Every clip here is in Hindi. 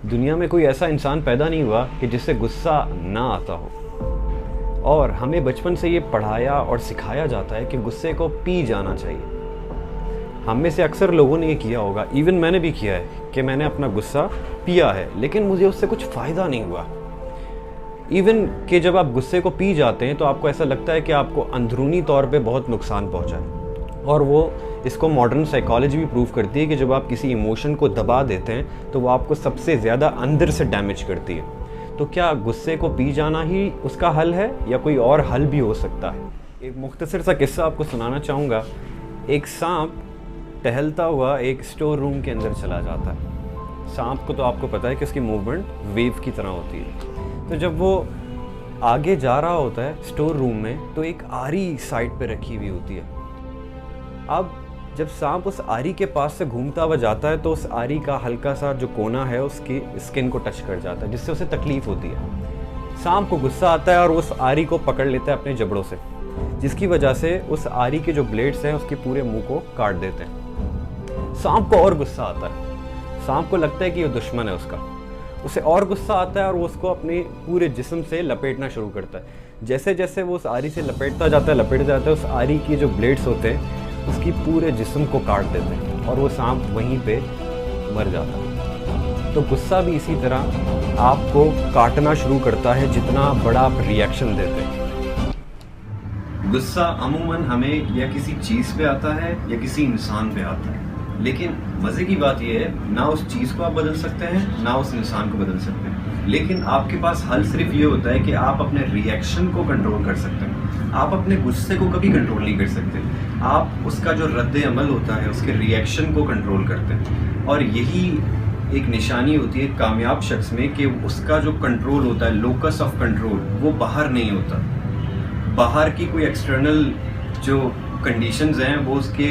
दुनिया में कोई ऐसा इंसान पैदा नहीं हुआ कि जिससे गुस्सा ना आता हो। और हमें बचपन से ये पढ़ाया और सिखाया जाता है कि गुस्से को पी जाना चाहिए। हम में से अक्सर लोगों ने ये किया होगा, इवन मैंने भी किया है कि मैंने अपना गुस्सा पिया है, लेकिन मुझे उससे कुछ फ़ायदा नहीं हुआ। इवन कि जब आप गुस्से को पी जाते हैं तो आपको ऐसा लगता है कि आपको अंदरूनी तौर पे बहुत नुकसान पहुंचा है। और वो इसको मॉडर्न साइकोलॉजी भी प्रूव करती है कि जब आप किसी इमोशन को दबा देते हैं तो वो आपको सबसे ज़्यादा अंदर से डैमेज करती है। तो क्या गुस्से को पी जाना ही उसका हल है या कोई और हल भी हो सकता है? एक मुख्तसर सा किस्सा आपको सुनाना चाहूँगा। एक सांप टहलता हुआ एक स्टोर रूम के अंदर चला जाता है। सांप को तो आपको पता है कि उसकी मूवमेंट वेव की तरह होती है। तो जब वो आगे जा रहा होता है स्टोर रूम में तो एक आरी साइड पे रखी हुई होती है। अब जब सांप उस आरी के पास से घूमता हुआ जाता है तो उस आरी का हल्का सा जो कोना है उसकी स्किन को टच कर जाता है, जिससे उसे तकलीफ होती है। सांप को गुस्सा आता है और उस आरी को पकड़ लेता है अपने जबड़ों से, जिसकी वजह से उस आरी के जो ब्लेड्स हैं उसके पूरे मुंह को काट देते हैं। सांप को और गुस्सा आता है। सांप को लगता है कि ये दुश्मन है उसका। उसे और गुस्सा आता है और वो उसको अपने पूरे जिस्म से लपेटना शुरू करता है। जैसे जैसे वो उस आरी से लपेटता जाता है, उस आरी के जो ब्लेड्स होते हैं उसकी पूरे जिस्म को काट देते हैं और वो सांप वहीं पे मर जाता है। तो गुस्सा भी इसी तरह आपको काटना शुरू करता है जितना बड़ा आप रिएक्शन देते हैं। गुस्सा अमूमन हमें या किसी चीज़ पे आता है या किसी इंसान पे आता है, लेकिन मज़े की बात यह है ना उस चीज़ को आप बदल सकते हैं ना उस इंसान को बदल सकते हैं। लेकिन आपके पास हल सिर्फ ये होता है कि आप अपने रिएक्शन को कंट्रोल कर सकते हैं। आप अपने गुस्से को कभी कंट्रोल नहीं कर सकते। आप उसका जो रद्द अमल होता है उसके रिएक्शन को कंट्रोल करते हैं। और यही एक निशानी होती है कामयाब शख्स में कि उसका जो कंट्रोल होता है, लोकस ऑफ कंट्रोल, वो बाहर नहीं होता। बाहर की कोई एक्सटर्नल जो कंडीशंस हैं वो उसके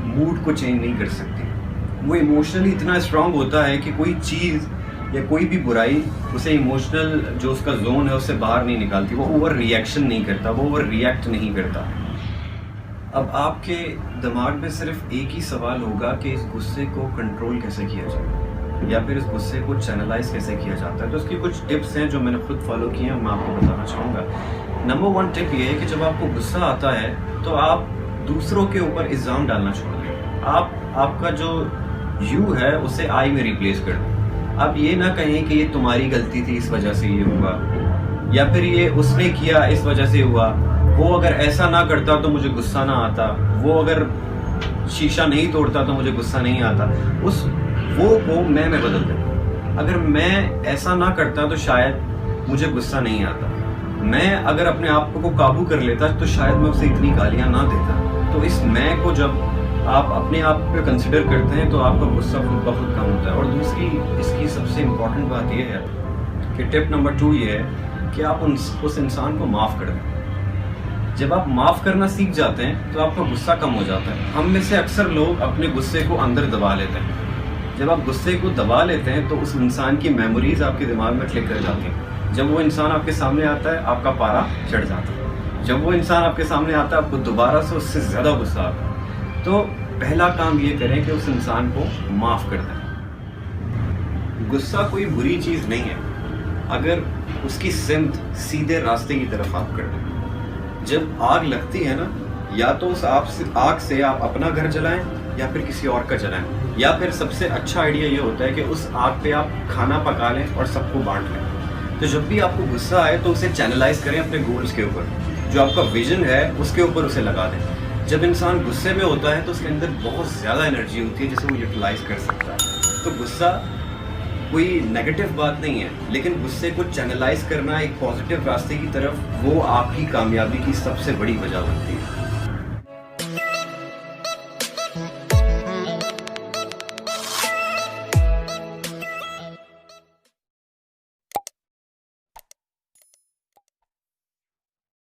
मूड को चेंज नहीं कर सकती। वो इमोशनली इतना स्ट्रांग होता है कि कोई चीज़ या कोई भी बुराई उसे इमोशनल जो उसका जोन है उससे बाहर नहीं निकालती। वो ओवर रिएक्शन नहीं करता, वो ओवर रिएक्ट नहीं करता। अब आपके दिमाग में सिर्फ एक ही सवाल होगा कि इस गुस्से को कंट्रोल कैसे किया जाए या फिर इस गुस्से को चैनलाइज कैसे किया जाता है। तो उसकी कुछ टिप्स हैं जो मैंने खुद फॉलो किए हैं, मैं आपको बताना चाहूँगा। नंबर 1 टिप ये है कि जब आपको गुस्सा आता है तो आप दूसरों के ऊपर इल्ज़ाम डालना छोड़ दें। आपका जो यू है उसे आई में रिप्लेस कर दें। आप ये ना कहें कि ये तुम्हारी गलती थी इस वजह से ये हुआ, या फिर ये उसने किया इस वजह से हुआ, वो अगर ऐसा ना करता तो मुझे गुस्सा ना आता, वो अगर शीशा नहीं तोड़ता तो मुझे गुस्सा नहीं आता। उस वो को मैं बदल दें। अगर मैं ऐसा ना करता तो शायद मुझे गुस्सा नहीं आता। मैं अगर अपने आप को काबू कर लेता तो शायद मैं उसे इतनी गालियां ना देता। तो इस मैं को जब आप अपने आप पे कंसिडर करते हैं तो आपका गुस्सा खुद ब खुद कम होता है। और दूसरी इसकी सबसे इम्पोर्टेंट बात यह है कि टिप नंबर 2 ये है कि आप उस इंसान को माफ़ कर दें। जब आप माफ़ करना सीख जाते हैं तो आपका गुस्सा कम हो जाता है। हम में से अक्सर लोग अपने गुस्से को अंदर दबा लेते हैं। जब आप गुस्से को दबा लेते हैं तो उस इंसान की मेमोरीज आपके दिमाग में क्लिक कर जाती हैं। जब वो इंसान आपके सामने आता है आपका पारा चढ़ जाता है। जब वो इंसान आपके सामने आता है आपको दोबारा से उससे ज़्यादा गुस्सा आता है। तो पहला काम ये करें कि उस इंसान को माफ़ कर दें। गुस्सा कोई बुरी चीज़ नहीं है अगर उसकी सिमत सीधे रास्ते की तरफ आप कर दें। जब आग लगती है ना, या तो उस आग से आप अपना घर जलाएं या फिर किसी और का जलाएं, या फिर सबसे अच्छा आइडिया ये होता है कि उस आग पे आप खाना पका लें और सबको बांट लें। तो जब भी आपको गुस्सा आए तो उसे चैनलाइज करें अपने गोल्स के ऊपर, जो आपका विजन है उसके ऊपर उसे लगा दें। जब इंसान गुस्से में होता है तो उसके अंदर बहुत ज़्यादा एनर्जी होती है जिसे वो यूटिलाइज कर सकता है। तो गुस्सा कोई नेगेटिव बात नहीं है, लेकिन गुस्से को चैनलाइज करना एक पॉजिटिव रास्ते की तरफ, वो आपकी कामयाबी की सबसे बड़ी वजह बनती है।